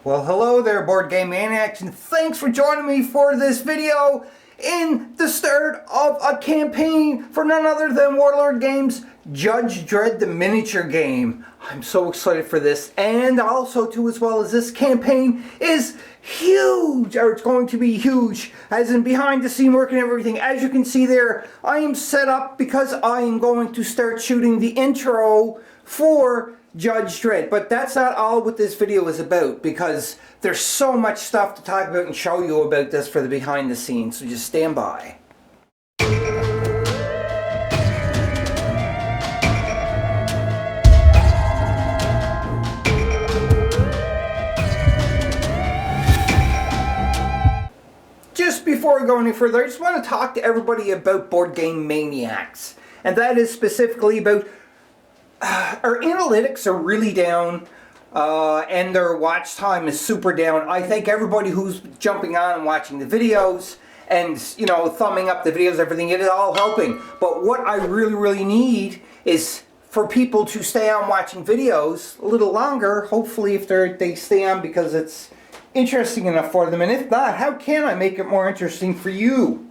Well, hello there, Board Game Maniacs, and thanks for joining me for this video in the start of a campaign for none other than Warlord Games' Judge Dredd, the miniature game. I'm so excited for this, and also too, as well as this campaign is huge, or it's going to be huge, as in behind the scene work and everything. As you can see there, I am set up because I am going to start shooting the intro for Judge Dredd, but that's not all what this video is about, because there's so much stuff to talk about and show you about this for the behind the scenes, so just stand by. Just before we go any further, I just want to talk to everybody about Board Game Maniacs, and that is specifically about our analytics are really down, and their watch time is super down. I thank everybody who's jumping on and watching the videos and, you know, thumbing up the videos, everything. It is all helping. But what I really need is for people to stay on watching videos a little longer. Hopefully, if they stay on because it's interesting enough for them. And if not, how can I make it more interesting for you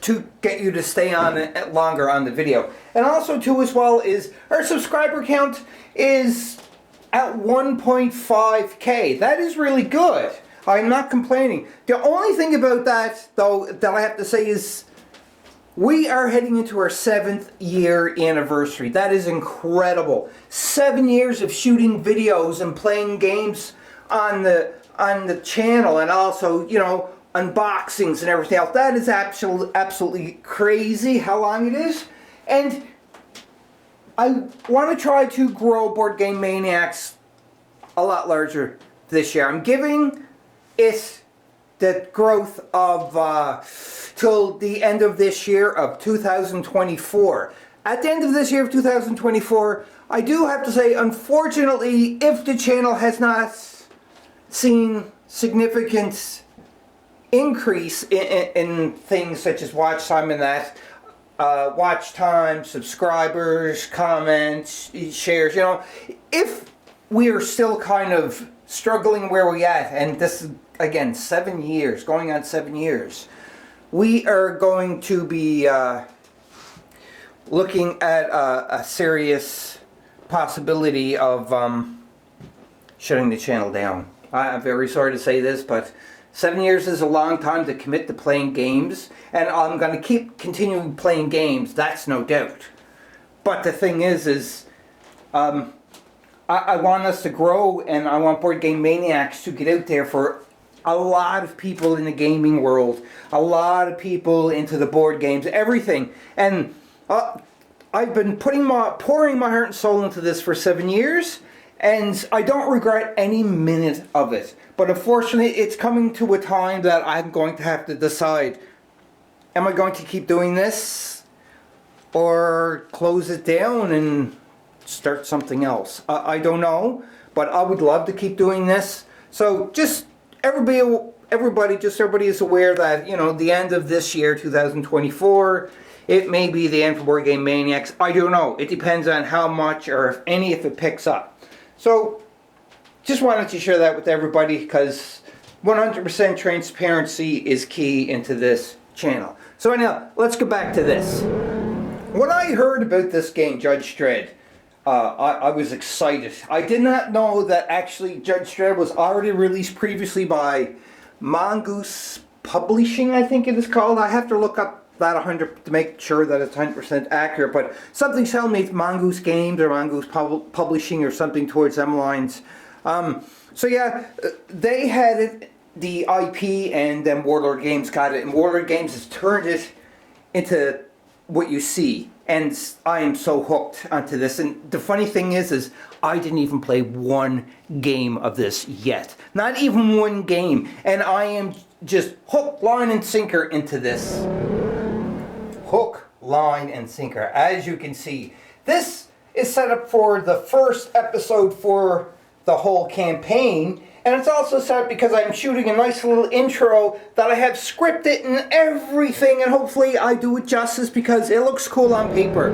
to get you to stay on longer on the video? And also too, as well, is our subscriber count is at 1.5k. That is really good. I'm not complaining. The only thing about that, though, that I have to say is we are heading into our 7th year anniversary. That is incredible. 7 years of shooting videos and playing games on the channel, and also, you know, unboxings and everything else. That is absolutely crazy how long it is. And I want to try to grow Board Game Maniacs a lot larger this year. I'm giving it the growth of till the end of this year of 2024. At the end of this year of 2024, I do have to say, unfortunately, if the channel has not seen significant increase in things such as watch time and that, watch time, subscribers, comments, shares, you know, if we are still kind of struggling where we're at, and this is, again, 7 years, going on 7 years, we are going to be looking at a serious possibility of shutting the channel down. I'm very sorry to say this, but 7 years is a long time to commit to playing games, and I'm going to keep continuing playing games, that's no doubt. But the thing is I want us to grow, and I want Board Game Maniacs to get out there for a lot of people in the gaming world, a lot of people into the board games, everything. And I've been pouring my heart and soul into this for 7 years, and I don't regret any minute of it. But unfortunately, it's coming to a time that I'm going to have to decide, am I going to keep doing this or close it down and start something else? I don't know, but I would love to keep doing this. So just everybody is aware that, you know, the end of this year, 2024, it may be the end for Board Game Maniacs. I don't know. It depends on how much, or if any, if it picks up. So just wanted to share that with everybody, because 100% transparency is key into this channel. So anyhow, let's go back to this. When I heard about this game, Judge Dredd, I was excited. I did not know that actually Judge Dredd was already released previously by Mongoose Publishing, I think it is called. I have to look up that 100 to make sure that it's 100% accurate, but something's telling me it's Mongoose Games or Mongoose Publishing or something towards them lines. So yeah, they had it, the IP, and then Warlord Games got it, and Warlord Games has turned it into what you see, and I am so hooked onto this. And the funny thing is I didn't even play one game of this yet, not even one game, and I am just hook, line, and sinker into this. Hook, line, and sinker. As you can see, this is set up for the first episode for the whole campaign, and it's also set up because I'm shooting a nice little intro that I have scripted and everything, and hopefully I do it justice because it looks cool on paper.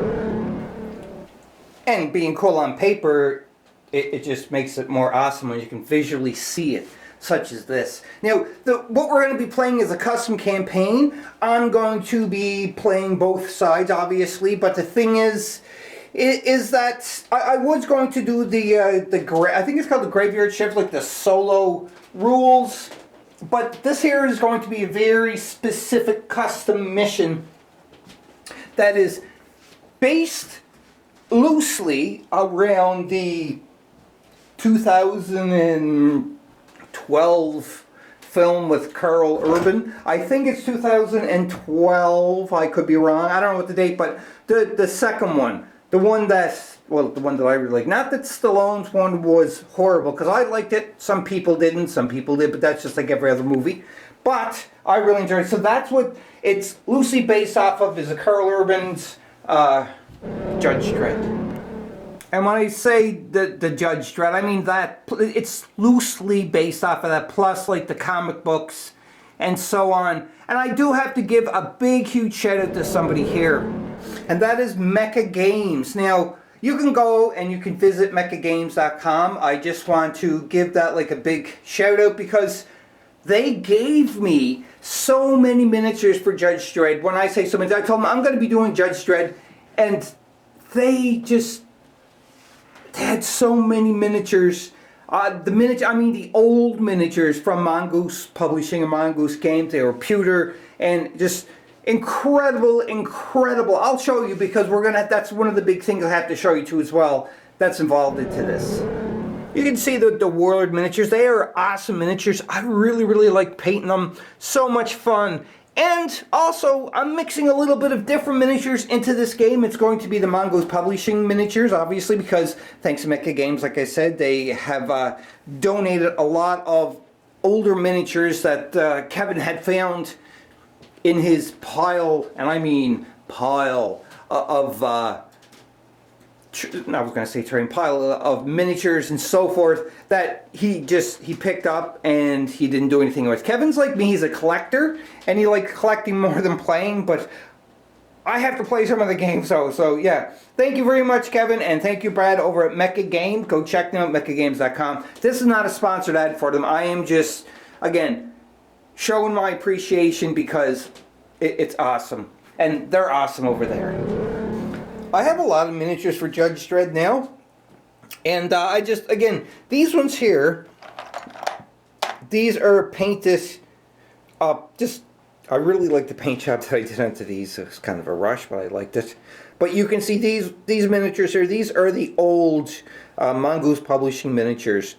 And being cool on paper it just makes it more awesome when you can visually see it, such as this. Now, what we're going to be playing is a custom campaign. I'm going to be playing both sides, obviously, but the thing is that I was going to do I think it's called the graveyard shift, like the solo rules, but this here is going to be a very specific custom mission that is based loosely around the 2012 film with Carl Urban. I think it's 2012, I could be wrong, I don't know what the date, but the second one. The one that I really like. Not that Stallone's one was horrible, because I liked it. Some people didn't, some people did, but that's just like every other movie. But I really enjoyed it. So that's what it's loosely based off of, is a Carl Urban's Judge Dredd. And when I say the Judge Dredd, I mean that it's loosely based off of that, plus like the comic books and so on. And I do have to give a big, huge shout out to somebody here, and that is Mecha Games. Now, you can go and you can visit mechagames.com. I just want to give that like a big shout out, because they gave me so many miniatures for Judge Dredd. When I say so many, I told them I'm going to be doing Judge Dredd, and they had so many miniatures. The old miniatures from Mongoose Publishing and Mongoose Games. They were pewter and just incredible. I'll show you, because that's one of the big things I have to show you too as well, that's involved into this. You can see the Warlord miniatures. They are awesome miniatures. I really like painting them. So much fun. And also, I'm mixing a little bit of different miniatures into this game. It's going to be the Mongoose Publishing miniatures, obviously, because thanks to Mecha Games, like I said, they have donated a lot of older miniatures that Kevin had found in his pile, and I mean pile, of pile of miniatures and so forth that he picked up and he didn't do anything with. Kevin's like me, he's a collector, and he likes collecting more than playing, but I have to play some of the games, so yeah. Thank you very much, Kevin, and thank you, Brad, over at Mecha Games. Go check them out, mechagames.com. This is not a sponsored ad for them. I am just, again, showing my appreciation, because it's awesome, and they're awesome over there. I have a lot of miniatures for Judge Dredd now, and these ones here, these are painted I really like the paint job that I did onto these. It was kind of a rush, but I liked it. But you can see these miniatures here. These are the old Mongoose Publishing miniatures,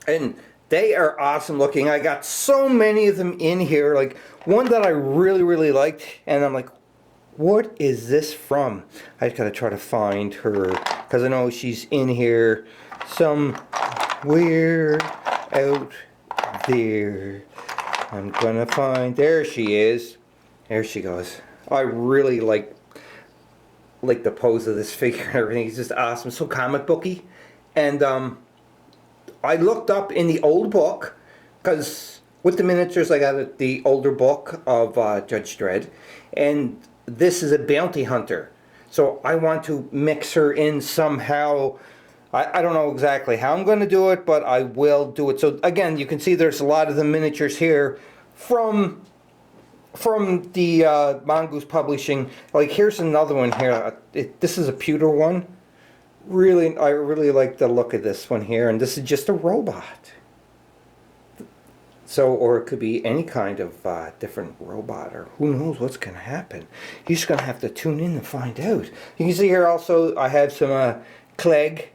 and they are awesome looking. I got so many of them in here. Like one that I really liked, and I'm like, what is this from? I just gotta try to find her, because I know she's in here somewhere out there. I'm gonna find, there she is. There she goes. I really like the pose of this figure and everything. It's just awesome, so comic booky. And I looked up in the old book, because with the miniatures I got the older book of Judge Dredd, and this is a bounty hunter. So I want to mix her in somehow. I don't know exactly how I'm going to do it, but I will do it. So again, you can see there's a lot of the miniatures here from the Mongoose Publishing. Like here's another one here. This is a pewter one. I really like the look of this one here, and this is just a robot. So, or it could be any kind of different robot, or who knows what's going to happen. You're just going to have to tune in and find out. You can see here also I have some Clegg.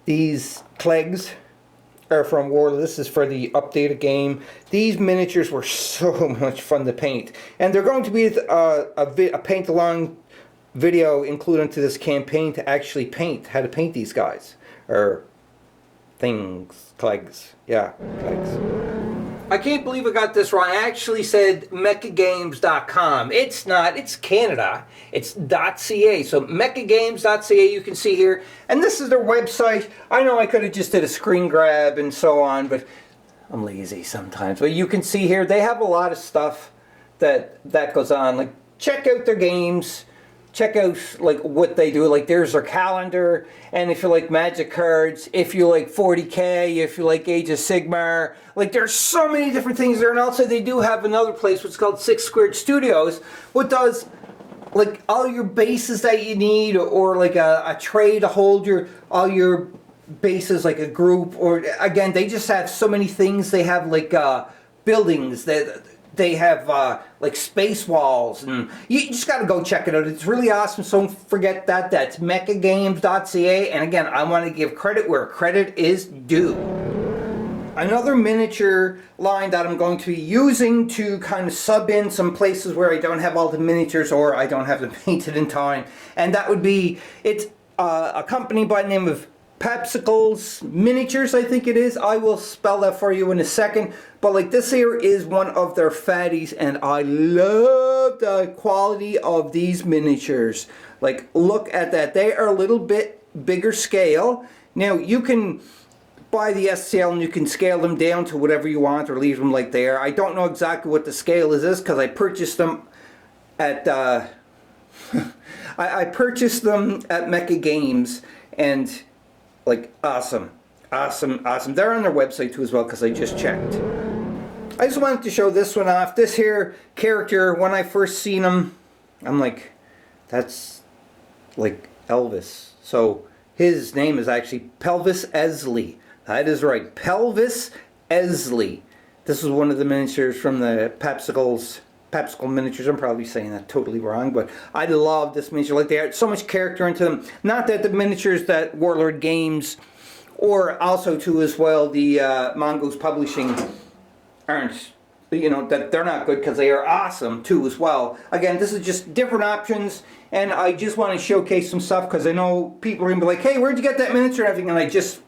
These Cleggs are from Warlord. This is for the updated game. These miniatures were so much fun to paint. And they're going to be a paint-along video included into this campaign to actually paint, how to paint these guys. Or things, Cleggs. Yeah, Cleggs. I can't believe I got this wrong. I actually said mechagames.com. It's not. It's Canada. It's .ca. So mechagames.ca you can see here. And this is their website. I know I could have just did a screen grab and so on, but I'm lazy sometimes. But you can see here they have a lot of stuff that goes on. Like check out their games. check out like what they do. Like there's their calendar, and if you like Magic cards, if you like 40K, if you like Age of Sigmar, like there's so many different things there. And also they do have another place which is called 6 Squared Studios, what does like all your bases that you need, or like a tray to hold all your bases, like a group, or again they just have so many things. They have like buildings that they have like space walls, and you just got to go check it out. It's really awesome. So don't forget that. That's mechagames.ca. And again, I want to give credit where credit is due. Another miniature line that I'm going to be using to kind of sub in some places where I don't have all the miniatures or I don't have them painted in time, and that would be, it's a company by the name of Pepsic's Miniatures, I think it is. I will spell that for you in a second. But like this here is one of their fatties, and I love the quality of these miniatures. Like, look at that. They are a little bit bigger scale. Now, you can buy the SCL and you can scale them down to whatever you want or leave them like they are. I don't know exactly what the scale is because I purchased them at I purchased them at Mecha Games, and like awesome. They're on their website too as well because I just checked. I just wanted to show this one off. This here character, when I first seen him, I'm like, that's like Elvis. So his name is actually Pelvis Esley. That is right, Pelvis Esley. This is one of the miniatures from the Pepsic miniatures. I'm probably saying that totally wrong, but I love this miniature. Like, they have so much character into them. Not that the miniatures that Warlord Games, or also too as well the Mongoose Publishing, aren't, you know, that they're not good, because they are awesome too as well. Again, this is just different options, and I just want to showcase some stuff because I know people are going to be like, hey, where'd you get that miniature and everything, and I just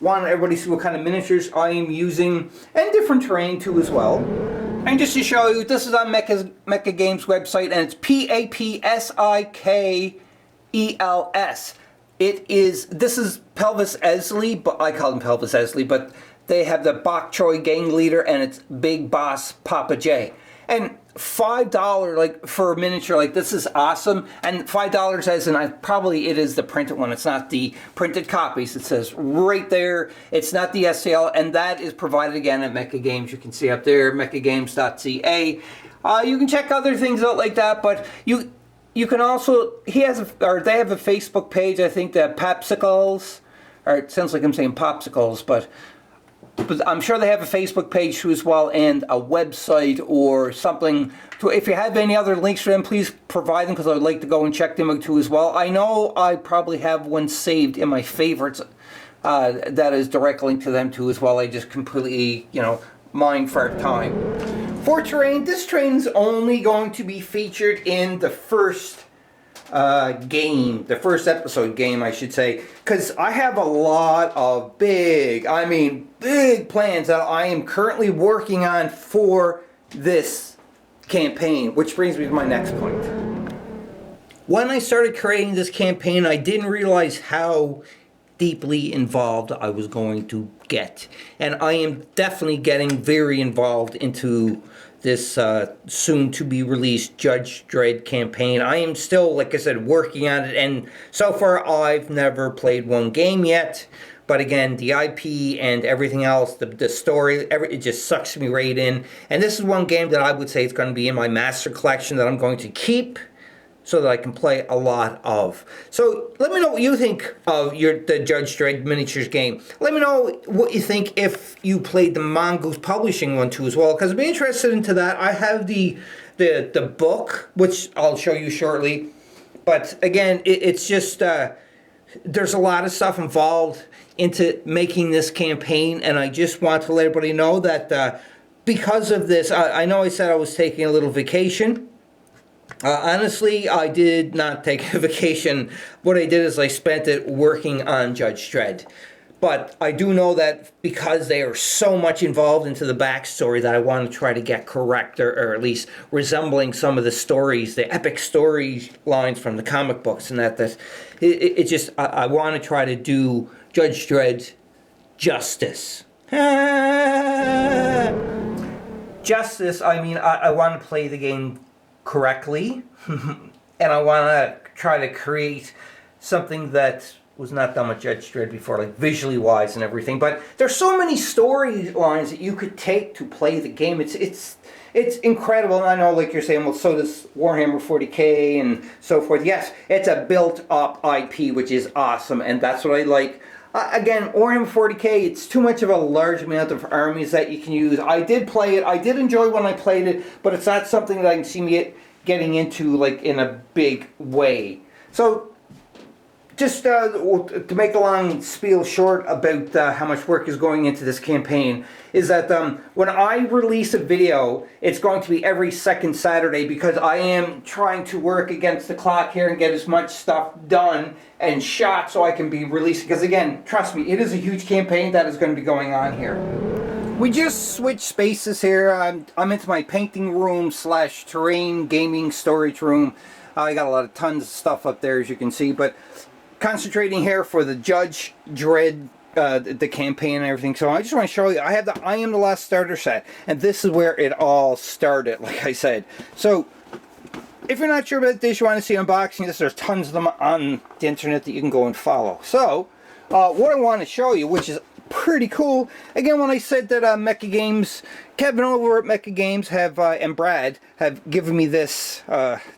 want everybody to see what kind of miniatures I am using, and different terrain too as well. And just to show you, this is on Mecha Games website, and it's Papsikels. This is Pelvis Esley, but I call him Pelvis Esley, but they have the Bok Choy gang leader, and it's Big Boss Papa J. And $5 like for a miniature like this is awesome. And $5 as in it is the printed one. It's not the printed copies. It says right there. It's not the SCL, and that is provided again at Mecha Games. You can see up there, mechagames.ca. You can check other things out like that, but you can also, they have a Facebook page. I think that Popsicles, or it sounds like I'm saying popsicles, but I'm sure they have a Facebook page too as well, and a website or something. If you have any other links for them, please provide them, because I would like to go and check them out too as well. I know I probably have one saved in my favorites that is direct link to them too as well. I just completely, mind for time. For terrain, this terrain is only going to be featured in the first game, the first episode game, I should say, because I have a lot of big plans that I am currently working on for this campaign, which brings me to my next point. When I started creating this campaign, I didn't realize how deeply involved I was going to get, and I am definitely getting very involved into this soon-to-be-released Judge Dredd campaign. I am still, like I said, working on it, and so far I've never played one game yet. But again, the IP and everything else, the story, it just sucks me right in. And this is one game that I would say is going to be in my master collection that I'm going to keep, so that I can play a lot of. So let me know what you think of the Judge Dredd miniatures game. Let me know what you think if you played the Mongoose Publishing one too as well, because I'd be interested into that. I have the book, which I'll show you shortly. But again, it's just there's a lot of stuff involved into making this campaign, and I just want to let everybody know that because of this, I know I said I was taking a little vacation. Honestly, I did not take a vacation. What I did is I spent it working on Judge Dredd. But I do know that because they are so much involved into the backstory that I want to try to get correct, or at least resembling some of the stories, the epic storylines from the comic books, and I want to try to do Judge Dredd justice. Justice, I want to play the game correctly, and I want to try to create something that was not done with Judge Dredd before, like visually wise and everything. But there's so many storylines that you could take to play the game. It's incredible. And I know, like you're saying, well, so does Warhammer 40k and so forth. Yes, it's a built-up IP, which is awesome, and that's what I like. Again, Warhammer 40k, it's too much of a large amount of armies that you can use. I did play it. I did enjoy when I played it, but it's not something that I can see me getting into, like, in a big way. So, just to make the long spiel short about how much work is going into this campaign, is that when I release a video, it's going to be every second Saturday, because I am trying to work against the clock here and get as much stuff done and shot so I can be releasing. Because again, trust me, it is a huge campaign that is going to be going on here. We just switched spaces here. I'm into my painting room / terrain gaming storage room. I got a lot of tons of stuff up there, as you can see, but concentrating here for the Judge Dredd, the campaign and everything. So I just want to show you, I have the I Am the Last Starter set, and this is where it all started, like I said. So if you're not sure about this, you want to see unboxing this, there's tons of them on the internet that you can go and follow. So what I want to show you, which is pretty cool, again, when I said that Mecha Games, Kevin over at Mecha Games have and Brad have given me this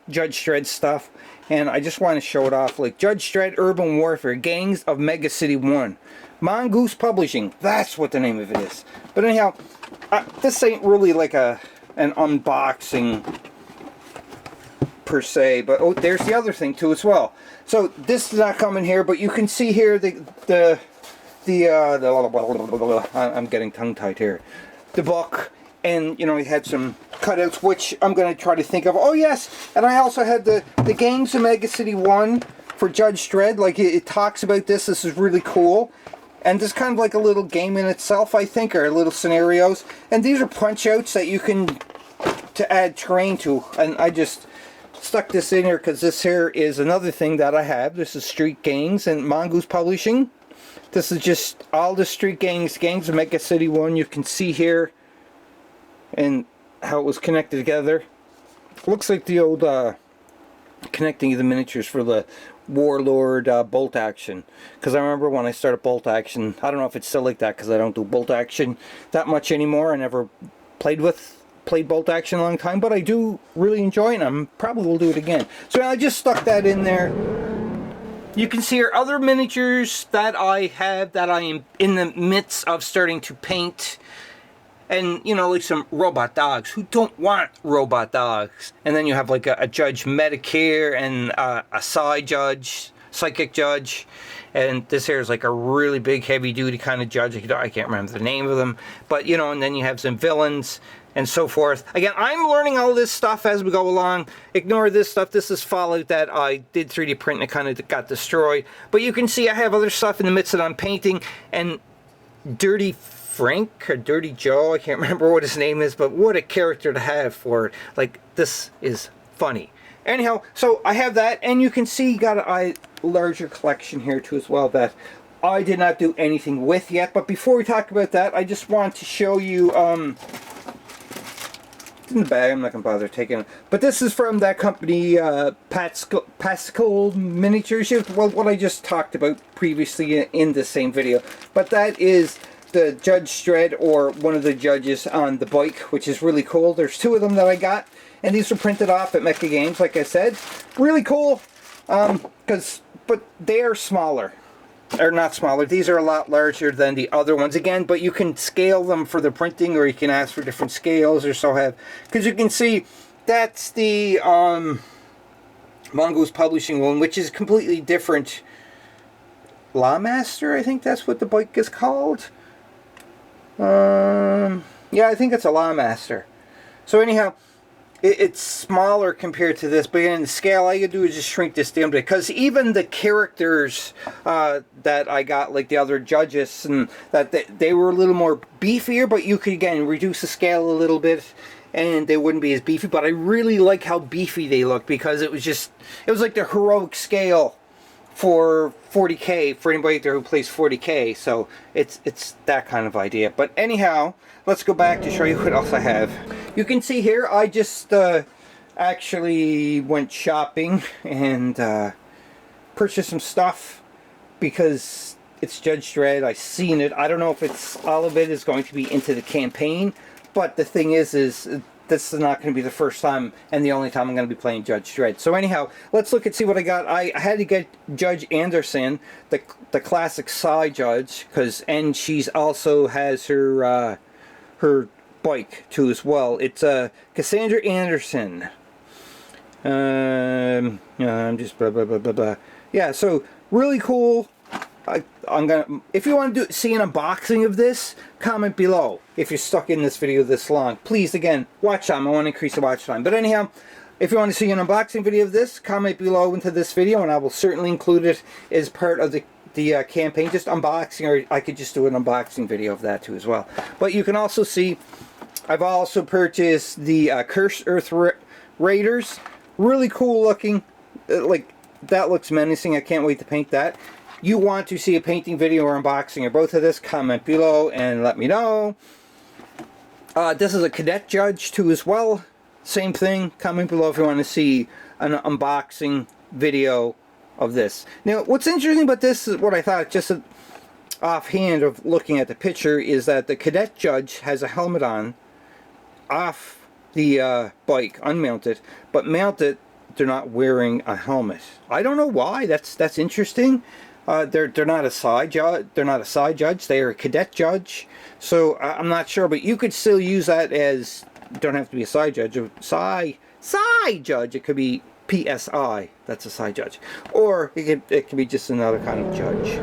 Judge Dredd stuff, and I just want to show it off. Like, Judge Dredd Urban Warfare, Gangs of Mega City 1. Mongoose Publishing, that's what the name of it is. But anyhow, this ain't really like an unboxing per se, but oh, there's the other thing too as well. So this does not come in here, but you can see here I'm getting tongue-tied here. The book, and you know, it had some cutouts, which I'm going to try to think of. Oh yes, and I also had the Gangs of Mega City 1 for Judge Dredd. Like, it talks about this. This is really cool. And this is kind of like a little game in itself, I think, or little scenarios. And these are punch-outs that you can to add terrain to. And I just stuck this in here because this here is another thing that I have. This is Street Gangs and Mongoose Publishing. This is just all the Street Gangs of Mega City 1. You can see here and how it was connected together. Looks like the old connecting of the miniatures for the Warlord bolt action, because I remember when I started bolt action, I don't know if it's still like that because I don't do bolt action that much anymore. I never played bolt action a long time, but I do really enjoy it, and I probably will do it again. So I just stuck that in there. You can see here other miniatures that I have that I am in the midst of starting to paint. And, you know, like some robot dogs. Who don't want robot dogs? And then you have like a Judge Medicare and a Psychic Judge. And this here is like a really big, heavy-duty kind of judge. I can't remember the name of them. But, you know, and then you have some villains and so forth. Again, I'm learning all this stuff as we go along. Ignore this stuff. This is Fallout that I did 3D print and it kind of got destroyed. But you can see I have other stuff in the midst that I'm painting. And Dirty Frank or Dirty Joe, I can't remember what his name is, but what a character to have for it. Like, this is funny. Anyhow, so I have that, and you can see got a larger collection here too as well that I did not do anything with yet. But before we talk about that, I just want to show you it's in the bag, I'm not going to bother taking it. But this is from that company, Pascal Miniatures, well, what I just talked about previously in the same video. But that is the Judge Dredd, or one of the judges on the bike, which is really cool. There's two of them that I got, and these were printed off at Mecha Games, like I said. Really cool, but they are smaller. Or not smaller, these are a lot larger than the other ones again, but you can scale them for the printing, or you can ask for different scales or so have. Because you can see, that's the Mongoose Publishing one, which is completely different. Lawmaster, I think that's what the bike is called. Yeah, I think it's a Lawmaster. So anyhow, it's smaller compared to this, but in the scale, all you do is just shrink this down, because even the characters that I got, like the other judges, and that they were a little more beefier, but you could again reduce the scale a little bit and they wouldn't be as beefy. But I really like how beefy they look, because it was like the heroic scale for 40k, for anybody there who plays 40k. So it's that kind of idea. But anyhow, let's go back to show you what else I have. You can see here, I just actually went shopping and purchased some stuff because it's Judge Dredd. I've seen it. I don't know if it's all of it is going to be into the campaign, but the thing is this is not going to be the first time and the only time I'm going to be playing Judge Dredd. So anyhow, let's look and see what I got. I had to get Judge Anderson, the classic Psy Judge, and she's also has her her bike too as well. It's Cassandra Anderson. I'm just blah blah blah blah blah. Yeah, so really cool. I'm gonna, if you want to see an unboxing of this, comment below. If you're stuck in this video this long, please again watch time. I want to increase the watch time. But anyhow, if you want to see an unboxing video of this, comment below into this video, and I will certainly include it as part of the campaign. Just unboxing, or I could just do an unboxing video of that too as well. But you can also see, I've also purchased the Cursed Earth Raiders. Really cool looking. Like, that looks menacing. I can't wait to paint that. You want to see a painting video or unboxing or both of this, comment below and let me know. This is a Cadet Judge too as well. Same thing. Comment below if you want to see an unboxing video of this. Now, what's interesting about this is what I thought, just offhand of looking at the picture, is that the Cadet Judge has a helmet on off the bike, unmounted, but mounted, they're not wearing a helmet. I don't know why. That's interesting. They're not a side judge. They're not a side judge. They are a cadet judge. So I'm not sure, but you could still use that as, don't have to be a side judge. Side judge. It could be PSI. That's a side judge, or it could be just another kind of judge.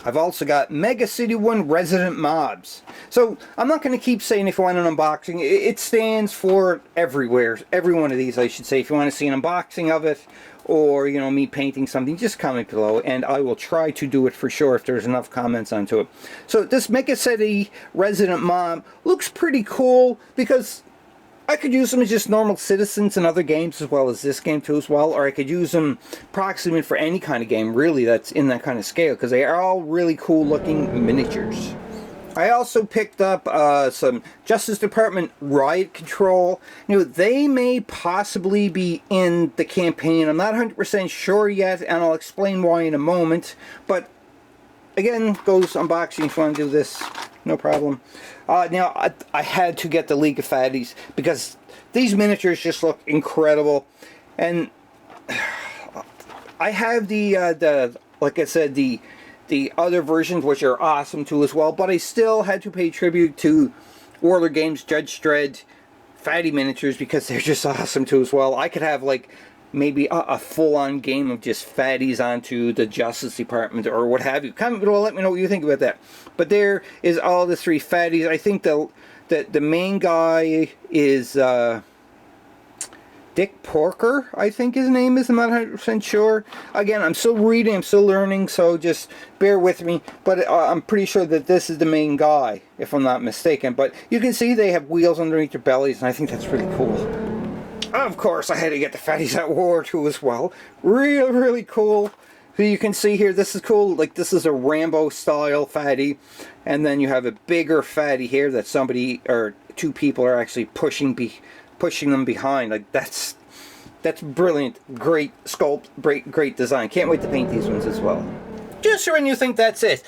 I've also got Mega City 1 Resident Mobs. So I'm not going to keep saying if you want an unboxing. It stands for everywhere. Every one of these, I should say. If you want to see an unboxing of it, or, you know, me painting something, just comment below, and I will try to do it for sure if there's enough comments onto it. So this Mega City Resident Mob looks pretty cool, because I could use them as just normal citizens in other games as well as this game too as well, or I could use them approximately for any kind of game really that's in that kind of scale, because they are all really cool looking miniatures. I also picked up some Justice Department Riot Control. You know, they may possibly be in the campaign. I'm not 100% sure yet, and I'll explain why in a moment. But again, goes unboxing if you want to do this, no problem. Now, I had to get the League of Fatties because these miniatures just look incredible. And I have the like I said, the other versions, which are awesome too as well, but I still had to pay tribute to Warlord Games Judge Dredd Fatty miniatures because they're just awesome too as well. I could have like maybe a full-on game of just fatties onto the Justice Department or what have you. Comment below, let me know what you think about that. But there is all the three fatties. I think the main guy is Dick Porker, I think his name is. I'm not 100% sure. Again, I'm still reading, I'm still learning, so just bear with me. But I'm pretty sure that this is the main guy, if I'm not mistaken. But you can see they have wheels underneath their bellies, and I think that's really cool. Of course, I had to get the fatties at war too as well. Really cool. So you can see here, this is cool. Like, this is a Rambo style fatty, and then you have a bigger fatty here that somebody or two people are actually pushing them behind. Like, that's brilliant. Great sculpt, great design. Can't wait to paint these ones as well. Just when you think that's it,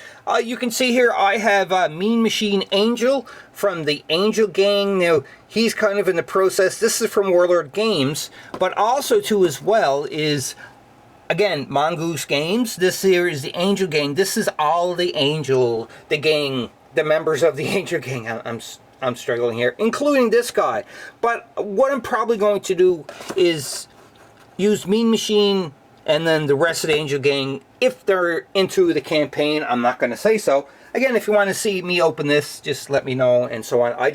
you can see here I have Mean Machine Angel from the Angel Gang. Now, he's kind of in the process. This is from Warlord Games, but also too as well is, again, Mongoose Games. This here is the Angel Gang. This is all the gang, the members of the Angel Gang. I'm struggling here, including this guy. But what I'm probably going to do is use Mean Machine and then the rest of the Angel Gang if they're into the campaign. I'm not going to say so. Again, if you want to see me open this, just let me know and so on. I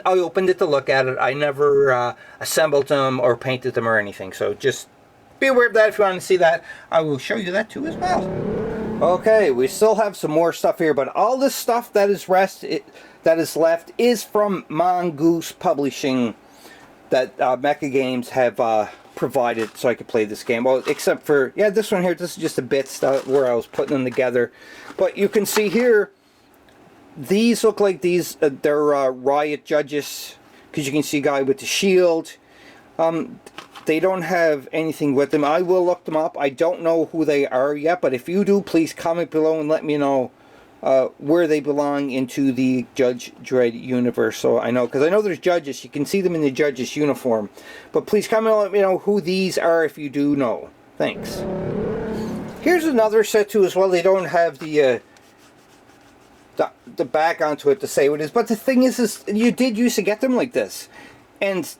opened it to look at it. I never assembled them or painted them or anything. So just be aware of that if you want to see that. I will show you that too as well. Okay, we still have some more stuff here, but all this stuff that is left is from Mongoose Publishing that Mecha Games have provided so I could play this game. Well, except for, yeah, this one here, this is just a bit stuff where I was putting them together. But you can see here, these look like these, they're Riot Judges because you can see a guy with the shield. They don't have anything with them. I will look them up. I don't know who they are yet, but if you do, please comment below and let me know where they belong into the Judge Dredd universe. So I know, because I know there's judges. You can see them in the judge's uniform. But please comment and let me know who these are if you do know. Thanks. Here's another set too as well. They don't have the back onto it to say what it is. But the thing is you did used to get them like this. And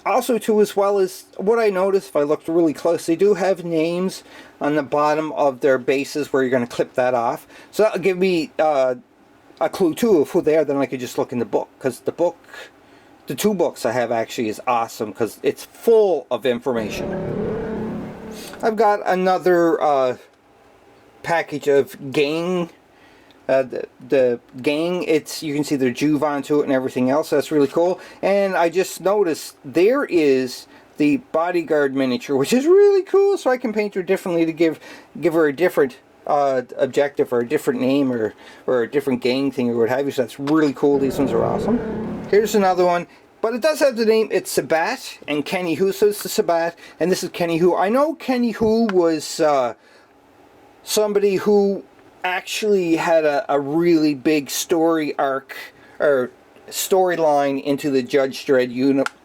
also too, as well as what I noticed, if I looked really close, they do have names on the bottom of their bases where you're going to clip that off. So that'll give me a clue too of who they are. Then I could just look in the book, because the book, the 2 books I have actually is awesome because it's full of information. I've got another package of gang. The gang, you can see their Juve onto it and everything else. That's really cool. And I just noticed there is the bodyguard miniature, which is really cool. So I can paint her differently to give her a different objective or a different name or a different gang thing or what have you. So that's really cool. These ones are awesome. Here's another one. But it does have the name, it's Sabat and Kenny Who, so it's the Sabat, and this is Kenny Who. I know Kenny Who was somebody who actually had a really big story arc, or storyline into the Judge Dredd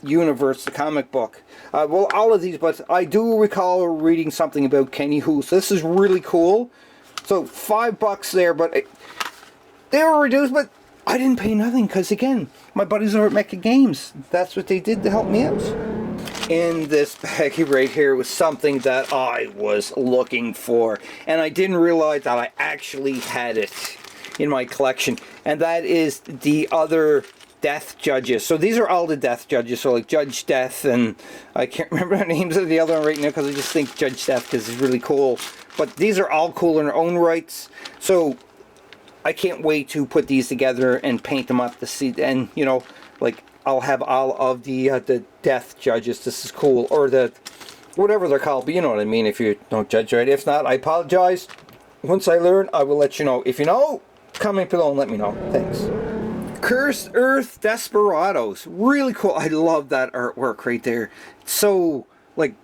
universe, the comic book. Well, all of these, but I do recall reading something about Kenny Who, so this is really cool. So $5 there, but they were reduced, but I didn't pay nothing, because again, my buddies over at Mecca Games, that's what they did to help me out. In this baggie right here was something that I was looking for, and I didn't realize that I actually had it in my collection, and that is the other Death Judges. So these are all the Death Judges, so like Judge Death, and I can't remember the names of the other one right now because I just think Judge Death because it's really cool, but these are all cool in their own rights. So I can't wait to put these together and paint them up to see, and you know, like I'll have all of the Death Judges. This is cool, or the whatever they're called, but you know what I mean if you don't judge right. If not, I apologize. Once I learn, I will let you know. If you know, comment below and let me know. Thanks. Cursed Earth Desperados. Really cool. I love that artwork right there. It's so like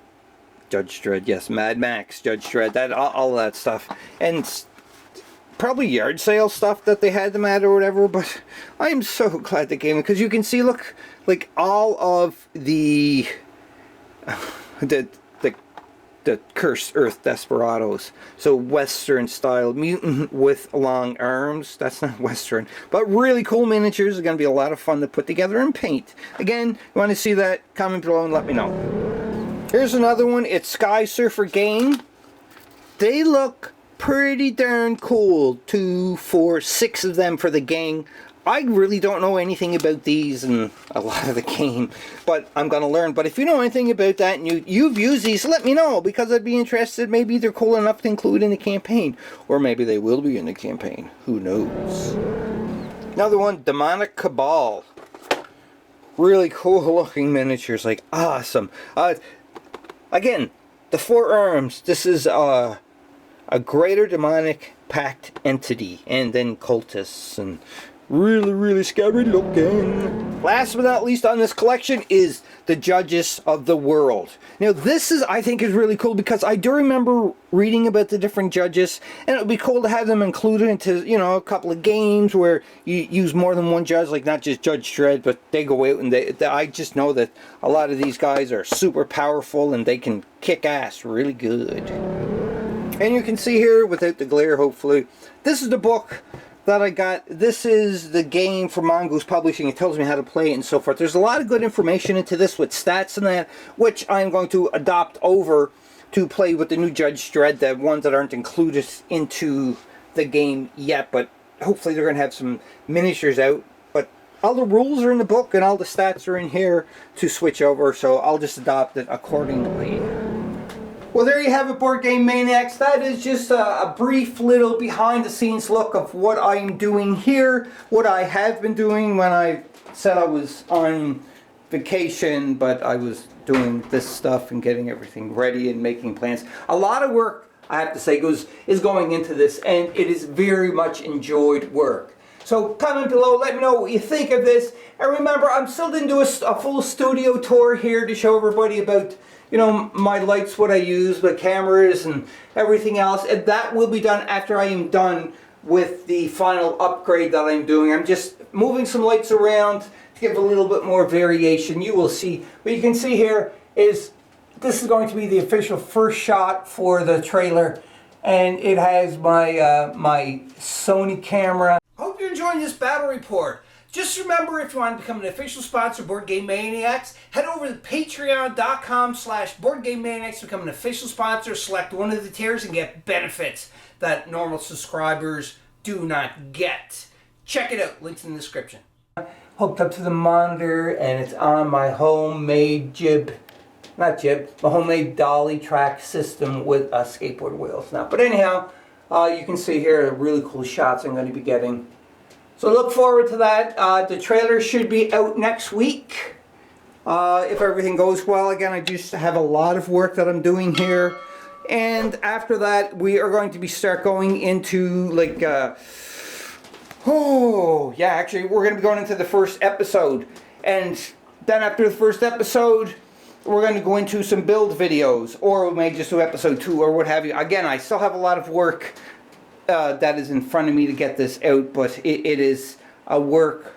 Judge Dredd, yes, Mad Max, Judge Dredd, that all that stuff, and probably yard sale stuff that they had them at or whatever, but I am so glad they gave them, because you can see, look, like all of the Cursed Earth Desperados. So Western style, mutant with long arms. That's not Western, but really cool miniatures. Are going to be a lot of fun to put together and paint. Again, you want to see that, comment below and let me know. Here's another one. It's Sky Surfer Gang. They look pretty darn cool. 2, 4, 6 of them for the gang. I really don't know anything about these and a lot of the game, but I'm going to learn. But if you know anything about that and you've used these, let me know, because I'd be interested. Maybe they're cool enough to include in the campaign, or maybe they will be in the campaign. Who knows? Another one, Demonic Cabal. Really cool looking miniatures, like awesome. Again, the 4 arms. This is a greater demonic pact entity, and then cultists, and really scary looking. Last but not least on this collection is the Judges of the World. Now this is, I think, is really cool, because I do remember reading about the different judges, and it would be cool to have them included into, you know, a couple of games where you use more than one judge, like not just Judge Dredd, but they go out and I just know that a lot of these guys are super powerful and they can kick ass really good. And you can see here, without the glare hopefully, this is the book that I got. This is the game from Mongoose Publishing. It tells me how to play it and so forth. There's a lot of good information into this with stats and that, which I'm going to adopt over to play with the new Judge Dredd, the ones that aren't included into the game yet, but hopefully they're going to have some miniatures out. But all the rules are in the book and all the stats are in here to switch over, so I'll just adopt it accordingly. Well, there you have it, Board Game Maniacs. That is just a brief little behind-the-scenes look of what I'm doing here, what I have been doing when I said I was on vacation, but I was doing this stuff and getting everything ready and making plans. A lot of work, I have to say, is going into this, and it is very much enjoyed work. So comment below, let me know what you think of this. And remember, I'm still going to do a full studio tour here to show everybody about, you know, my lights, what I use, the cameras and everything else. And that will be done after I am done with the final upgrade that I'm doing. I'm just moving some lights around to give a little bit more variation. You will see. What you can see here is this is going to be the official first shot for the trailer. And it has my, my Sony camera. Hope you're enjoying this battle report. Just remember, if you want to become an official sponsor of Board Game Maniacs, head over to patreon.com/BoardGameManiacs, become an official sponsor, select one of the tiers, and get benefits that normal subscribers do not get. Check it out. Links in the description. Hooked up to the monitor, and it's on my homemade my homemade dolly track system with skateboard wheels now. But anyhow, you can see here the really cool shots I'm going to be getting. So look forward to that. The trailer should be out next week. If everything goes well. Again, I just have a lot of work that I'm doing here. And after that, we are going to start going into like, actually, we're going to be going into the first episode. And then after the first episode, we're going to go into some build videos. Or we may just do episode 2 or what have you. Again, I still have a lot of work that is in front of me to get this out, but it is a work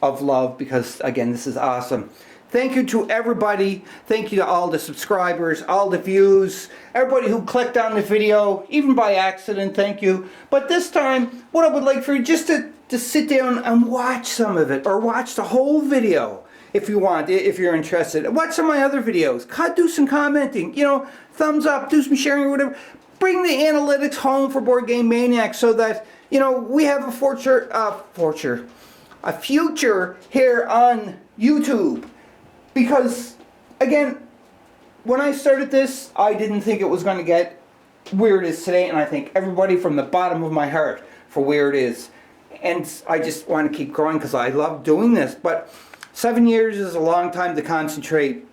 of love because, again, this is awesome. Thank you to everybody. Thank you to all the subscribers, all the views, everybody who clicked on the video, even by accident, thank you. But this time, what I would like for you just to sit down and watch some of it, or watch the whole video if you want, if you're interested. Watch some of my other videos. Do some commenting, you know, thumbs up, do some sharing or whatever. Bring the analytics home for Board Game Maniacs so that, you know, we have a future here on YouTube. Because, again, when I started this, I didn't think it was going to get where it is today. And I thank everybody from the bottom of my heart for where it is. And I just want to keep growing because I love doing this. But 7 years is a long time to concentrate.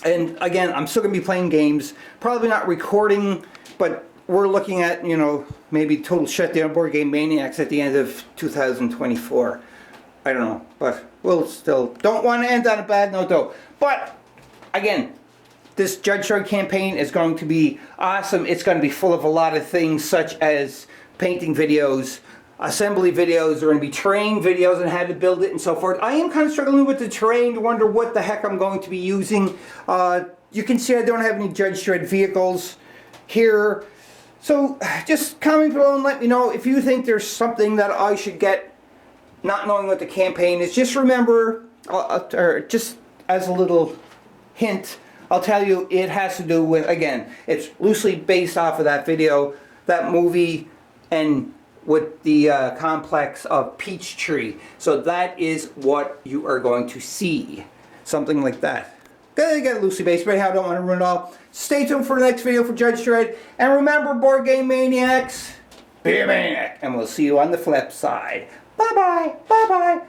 And, again, I'm still going to be playing games. Probably not recording. But we're looking at, you know, maybe total shutdown of Board Game Maniacs at the end of 2024. I don't know, but we'll still don't want to end on a bad note though. But again, this Judge Dredd campaign is going to be awesome. It's going to be full of a lot of things such as painting videos, assembly videos, there are going to be terrain videos on how to build it and so forth. I am kind of struggling with the terrain to wonder what the heck I'm going to be using. You can see I don't have any Judge Dredd vehicles here. So just comment below and let me know if you think there's something that I should get, not knowing what the campaign is. Just remember, or just as a little hint, I'll tell you it has to do with, again, it's loosely based off of that video, that movie, and with the complex of Peachtree. So that is what you are going to see. Something like that. Gonna get loosely based, but I don't want to ruin it all. Stay tuned for the next video for Judge Dredd. And remember, Board Game Maniacs, be a maniac. And we'll see you on the flip side. Bye-bye. Bye-bye.